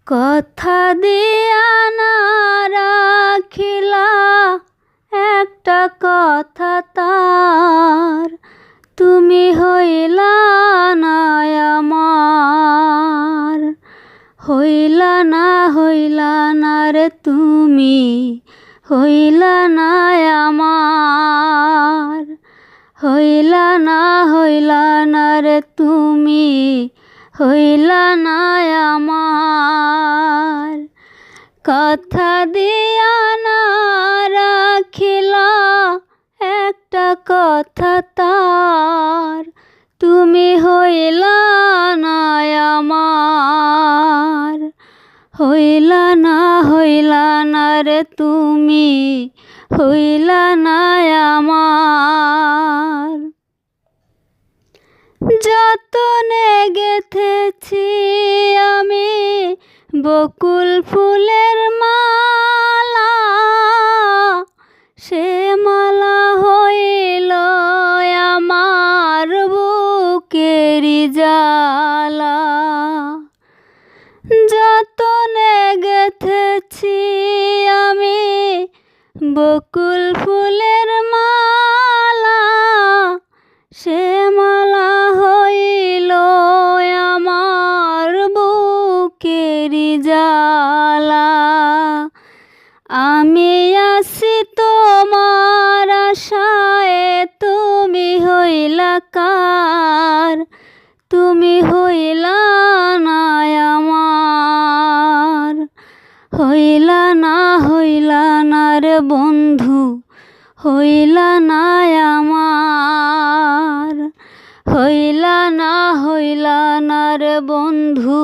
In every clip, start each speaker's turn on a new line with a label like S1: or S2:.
S1: কথা দিয়া না রাখিলা একটা কথা তার, তুমি হইলা না আমার। হইলা না রে তুমি, হইলা না আমার। হইলা না রে তুমি, হইলা না আমার। কথা দিয়া না রাখিলা একটা কথা তার, তুমি হইলা না আমার। হইলা না রে তুমি, হইলা না আমার। যতনে গেথেছি আমি বকুল ফুলের মালা, সে মালা হইল আমার বুকেরি জ্বালা। যতনে গেথেছি আমি বকুল ফুলের মালা, সে মালা হইল আমার বুকেরি জ্বালা। আমি আছি তোমার আশায়, তুমি হইলা কার, তুমি হইলা না আমার। হইলা না রে বন্ধু, হইলা না আমার। হইলা না রে বন্ধু,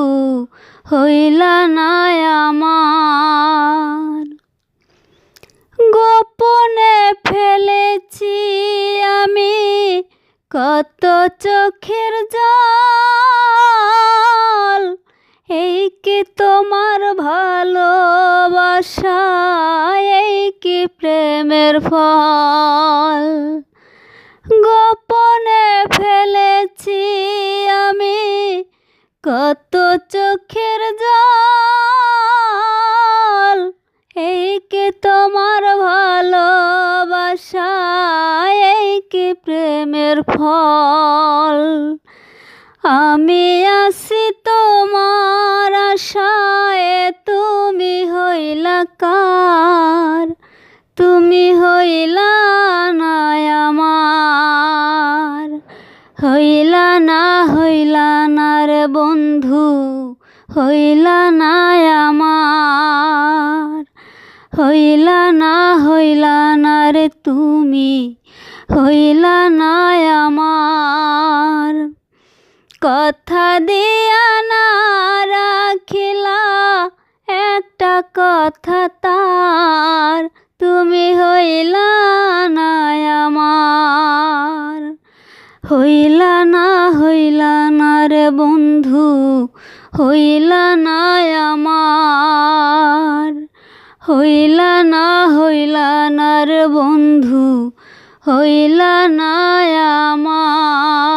S1: হইলা না আমার। গোপনে ফেলেছি আমি কত চোখের জল, এই কি তোমার ভালোবাসা, এই কি প্রেমের ফল। গোপনে ফেলেছি আমি কত চোখের জল, এই কি তোমার ভালোবাসা, এই কি প্রেমের ফল। আমি আছি তোমার আশায়, তুমি হইলা কার, তুমি হইলা না আমার। হইলা না রে বন্ধু, হইলা না আমার। হইলা না রে তুমি, হইলা না আমার। কথা দিয়া না রাখিলা একটা কথা তার, তুমি হইলা না আমার। হইলা না রে বন্ধু, হইলা না আমার। হইলা না রে বন্ধু, হইলা না আমার।